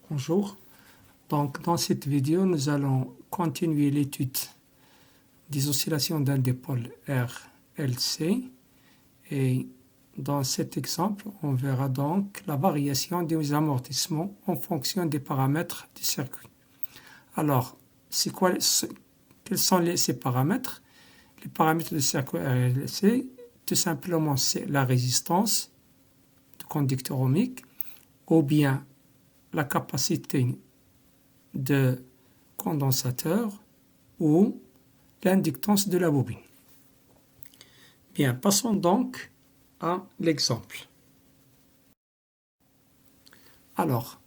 Bonjour. Donc, dans cette vidéo, nous allons continuer l'étude des oscillations d'un dipôle RLC. Et dans cet exemple, on verra donc la variation des amortissements en fonction des paramètres du circuit. Alors, quels sont ces paramètres? Les paramètres du circuit RLC, tout simplement, c'est la résistance du conducteur ohmique ou bien la capacité de condensateur ou l'inductance de la bobine. Bien, passons donc à l'exemple. Alors,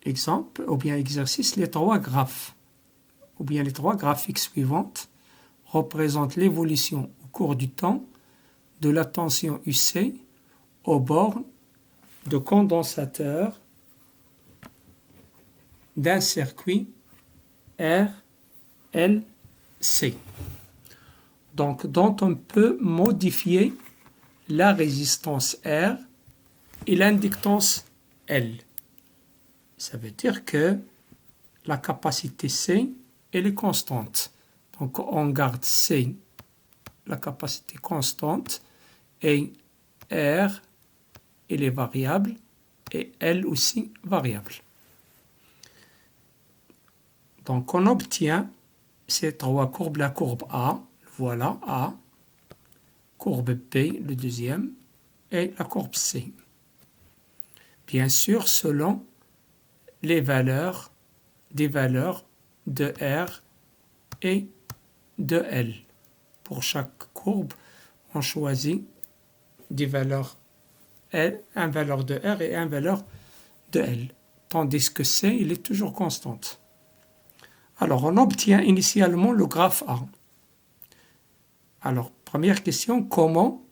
exemple ou bien exercice, les trois graphes ou bien les trois graphiques suivantes représentent l'évolution au cours du temps de la tension UC aux bornes de condensateur d'un circuit RLC. Donc, dont on peut modifier la résistance R et l'inductance L. Ça veut dire que la capacité C, elle est constante. Donc, on garde C, la capacité constante, et R, elle est variable, et L aussi variable. Donc, on obtient ces trois courbes, la courbe A, voilà A, courbe B, le deuxième, et la courbe C. Bien sûr, selon des valeurs de R et de L. Pour chaque courbe, on choisit des valeurs L, un valeur de R et un valeur de L. Tandis que C, il est toujours constante. Alors, on obtient initialement le graphe A. Alors, première question, comment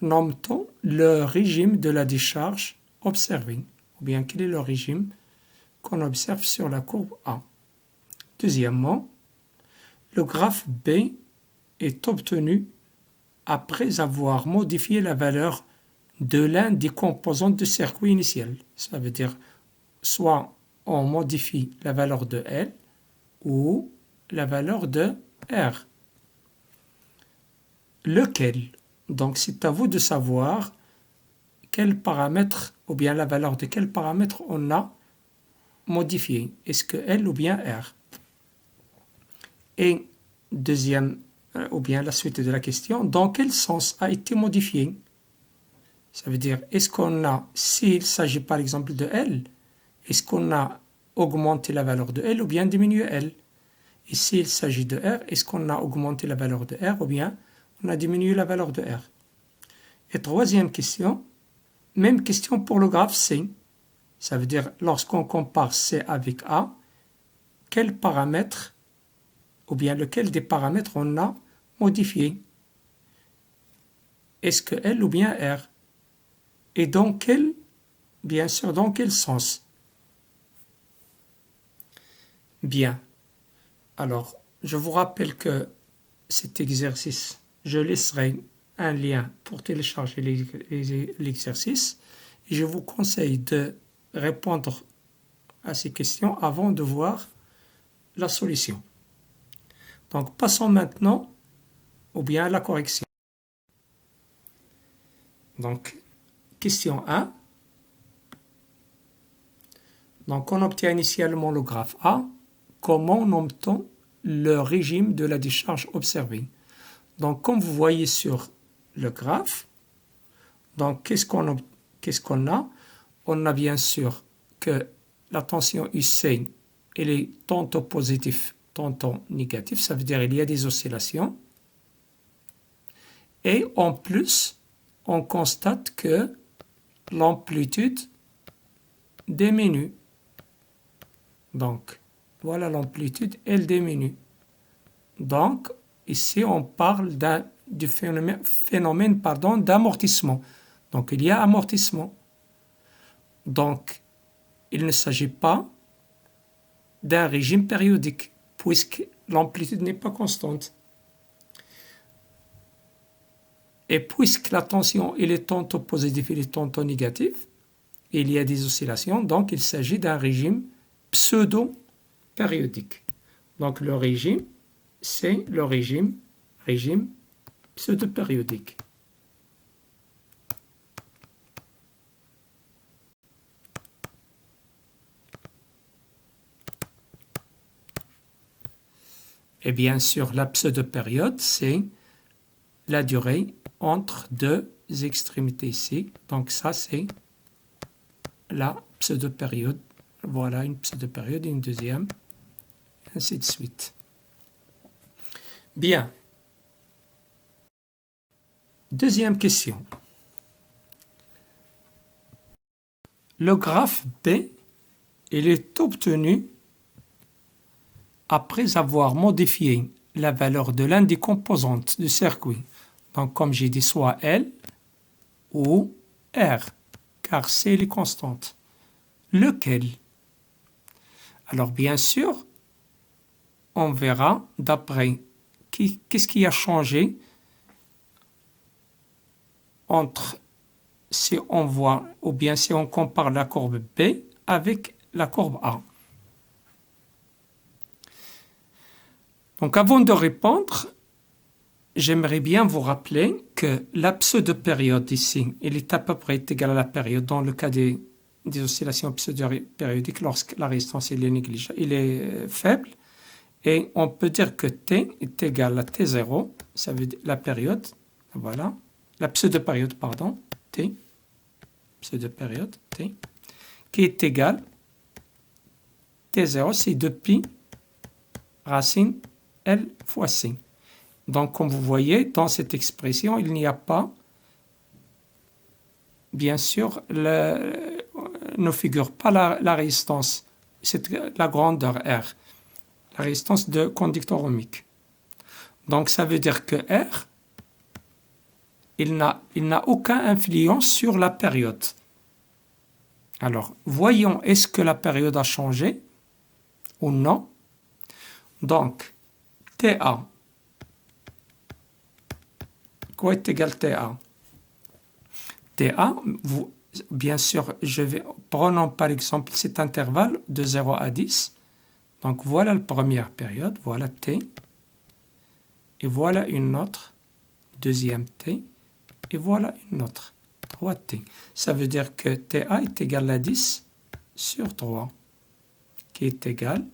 nomme-t-on le régime de la décharge observé? Ou bien, quel est le régime qu'on observe sur la courbe A? Deuxièmement, le graphe B est obtenu après avoir modifié la valeur de l'un des composants du circuit initial. Ça veut dire soit on modifie la valeur de L ou la valeur de R. Lequel? Donc, c'est à vous de savoir quel paramètre ou bien la valeur de quel paramètre on a modifié. Est-ce que L ou bien R? Et deuxième, ou bien la suite de la question, dans quel sens a été modifié? Ça veut dire, est-ce qu'on a, s'il s'agit par exemple de L, est-ce qu'on a augmenté la valeur de L ou bien diminué L? Et s'il s'agit de R, est-ce qu'on a augmenté la valeur de R ou bien on a diminué la valeur de R? Et troisième question, même question pour le graphe C. Ça veut dire, lorsqu'on compare C avec A, quel paramètre ou bien lequel des paramètres on a modifié? Est-ce que L ou bien R? Et dans quel, bien sûr, dans quel sens? Bien. Alors, je vous rappelle que cet exercice, je laisserai un lien pour télécharger l'exercice et je vous conseille de répondre à ces questions avant de voir la solution. Donc, passons maintenant ou bien à la correction. Donc, question 1. Donc, on obtient initialement le graphe A. Comment nomme-t-on le régime de la décharge observée? Donc, comme vous voyez sur le graphe, donc qu'est-ce qu'on a? On a bien sûr que la tension UC, elle est tantôt positive, tantôt négative. Ça veut dire qu'il y a des oscillations. Et en plus, on constate que l'amplitude diminue. Donc, voilà l'amplitude, elle diminue. Donc, ici, on parle du phénomène d'amortissement. Donc, il y a amortissement. Donc, il ne s'agit pas d'un régime périodique, puisque l'amplitude n'est pas constante. Et puisque la tension elle est tantôt positive, elle est tantôt négative, il y a des oscillations, donc il s'agit d'un régime pseudo-périodique. Donc le régime, c'est le régime pseudo-périodique. Et bien sûr, la pseudo-période, c'est la durée entre deux extrémités ici. Donc ça, c'est la pseudo-période. Voilà une pseudo-période et une deuxième, ainsi de suite. Bien. Deuxième question. Le graphe B, il est obtenu après avoir modifié la valeur de l'une des composantes du circuit. Donc, comme j'ai dit, soit L ou R, car c'est les constantes. Lequel? Alors, bien sûr, on verra d'après qu'est-ce qui a changé entre si on voit ou bien si on compare la courbe B avec la courbe A. Donc, avant de répondre, j'aimerais bien vous rappeler que la pseudo-période ici, elle est à peu près égale à la période dans le cas des oscillations pseudo-périodiques lorsque la résistance il est négligeable, il est faible. Et on peut dire que T est égal à T0, ça veut dire la période, voilà, la pseudo-période, pardon, T, pseudo-période, T, qui est égal, T0, c'est 2pi racine L fois C. Donc, comme vous voyez, dans cette expression, il n'y a pas, bien sûr, ne figure pas la résistance, c'est la grandeur R, la résistance de conducteur ohmique. Donc, ça veut dire que R, il n'a aucune influence sur la période. Alors, voyons, est-ce que la période a changé ou non? Donc, TA, quoi est égal TA? TA, bien sûr, prenons par exemple cet intervalle de 0 à 10. Donc, voilà la première période, voilà T. Et voilà une autre, deuxième T. Et voilà une autre, 3T. Ça veut dire que TA est égal à 10 sur 3, qui est égal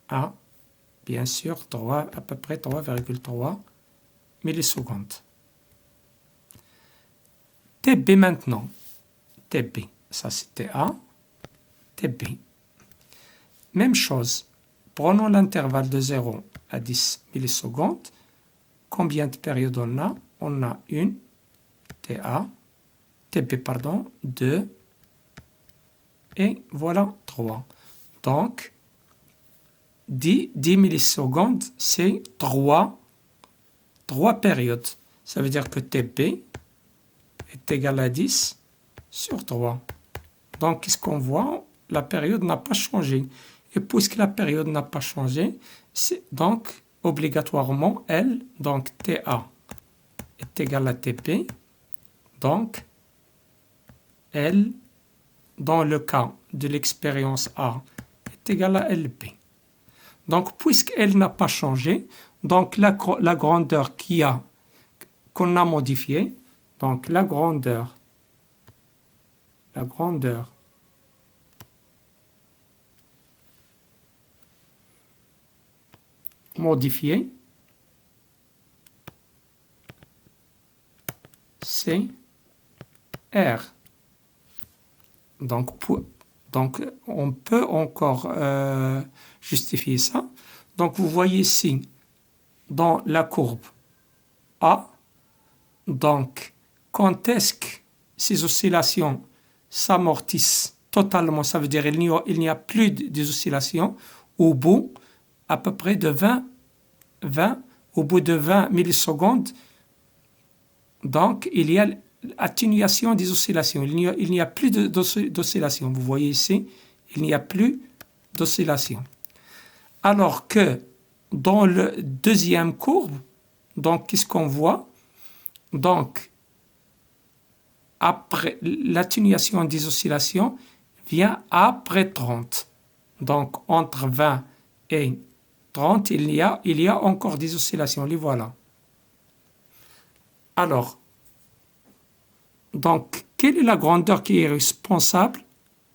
à, bien sûr, à peu près 3,3 millisecondes. TB maintenant. TB, ça c'est TA. TB. Même chose. Prenons l'intervalle de 0 à 10 millisecondes. Combien de périodes on a? On a une, TB, pardon, 2, et voilà 3. Donc, 10 millisecondes, c'est 3 périodes. Ça veut dire que TB est égal à 10 sur 3. Donc, qu'est-ce qu'on voit? La période n'a pas changé. Et puisque la période n'a pas changé, c'est donc obligatoirement L, donc TA, est égal à TP. Donc, L, dans le cas de l'expérience A, est égal à LP. Donc, puisque L n'a pas changé, donc la grandeur qu'on a modifiée, donc la grandeur modifiée, c'est R. Donc, on peut encore justifier ça. Donc, vous voyez ici, dans la courbe A, donc, quand est-ce que ces oscillations s'amortissent totalement, ça veut dire qu'il n'y a plus des oscillations au bout à peu près de 20 millisecondes. Donc, il y a atténuation des oscillations. Il n'y a plus d'oscillations. Vous voyez ici, il n'y a plus d'oscillations. Alors que dans le deuxième courbe, donc, qu'est-ce qu'on voit? Donc, après l'atténuation des oscillations vient après 30. Donc, entre 20 et 30, il y a encore des oscillations. Les voilà. Alors, donc, quelle est la grandeur qui est responsable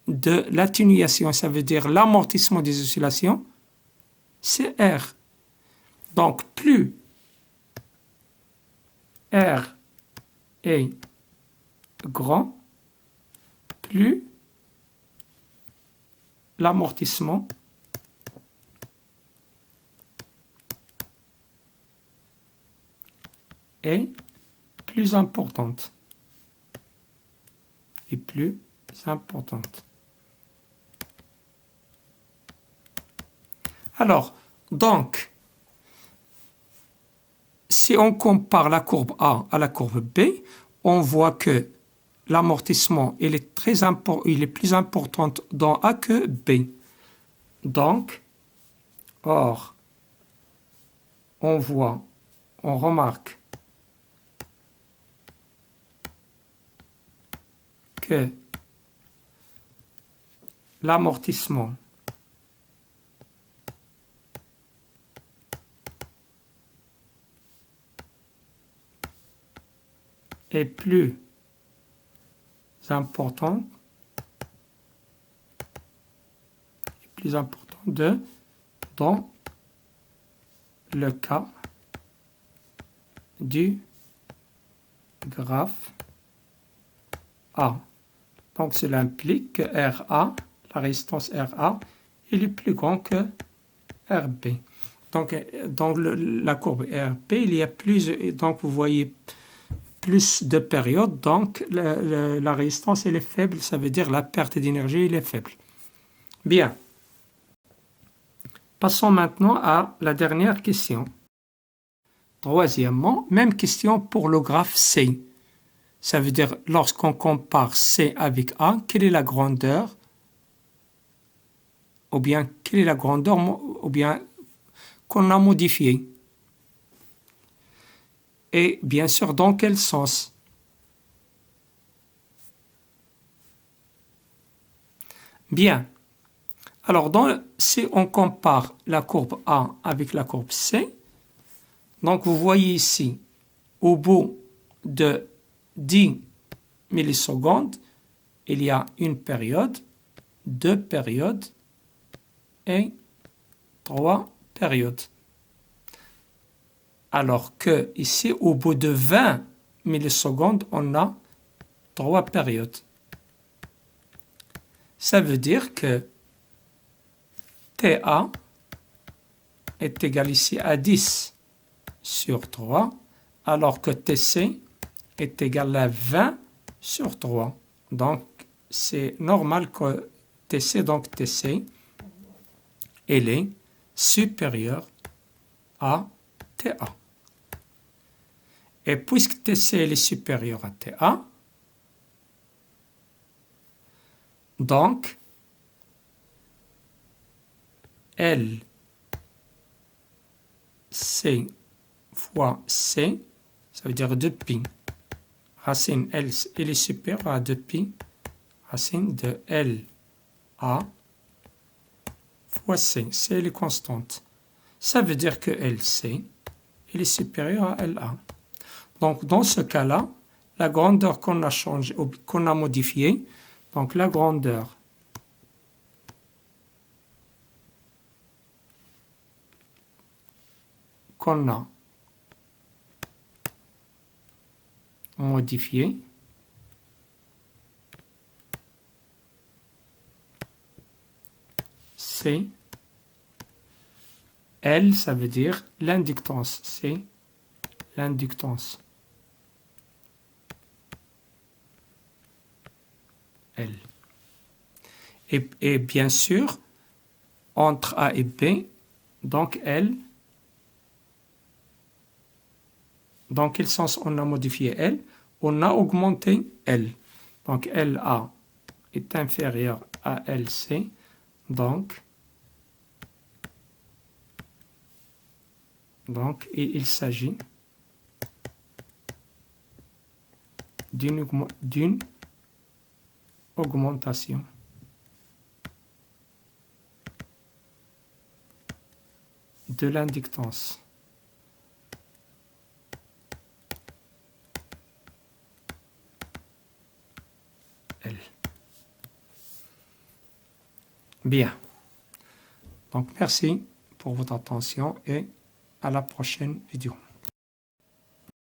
de l'atténuation? Ça veut dire l'amortissement des oscillations. C'est R. Donc, plus R est grand, plus l'amortissement est plus importante. Et plus importante. Alors, donc, si on compare la courbe A à la courbe B, on voit que l'amortissement il est plus important dans A que B. Donc, or, on remarque que l'amortissement est plus important dans le cas du graphe A. Donc cela implique que RA, la résistance RA, est plus grand que RB. Donc dans la courbe RB, il y a plus, donc vous voyez plus de périodes, donc la résistance elle est faible, ça veut dire la perte d'énergie elle est faible. Bien. Passons maintenant à la dernière question. Troisièmement, même question pour le graphe C. Ça veut dire, lorsqu'on compare C avec A, quelle est la grandeur? Ou bien, quelle est la grandeur ou bien qu'on a modifiée? Et bien sûr, dans quel sens? Bien. Alors, si on compare la courbe A avec la courbe C, donc vous voyez ici, au bout de 10 millisecondes, il y a une période, 2 périodes et 3 périodes. Alors que ici, au bout de 20 millisecondes, on a 3 périodes. Ça veut dire que TA est égal ici à 10 sur 3, alors que TC est égal à 20 sur 3. Donc, c'est normal que TC, elle est supérieure à TA. Et puisque TC elle est supérieure à TA, donc, L C fois C, ça veut dire 2pi. Racine L, elle est supérieure à 2pi. Racine de L A fois C. C, elle est constante. Ça veut dire que LC, elle est supérieure à LA. Donc, dans ce cas-là, la grandeur qu'on a changée, qu'on a modifiée, donc la grandeur qu'on a modifiée, c'est L, ça veut dire l'inductance. C'est l'inductance. L. Et bien sûr, entre A et B, donc L, dans quel sens on a modifié L? On a augmenté L. Donc LA est inférieur à LC, donc il s'agit d'une augmentation de l'inductance L. Bien. Donc, merci pour votre attention et à la prochaine vidéo.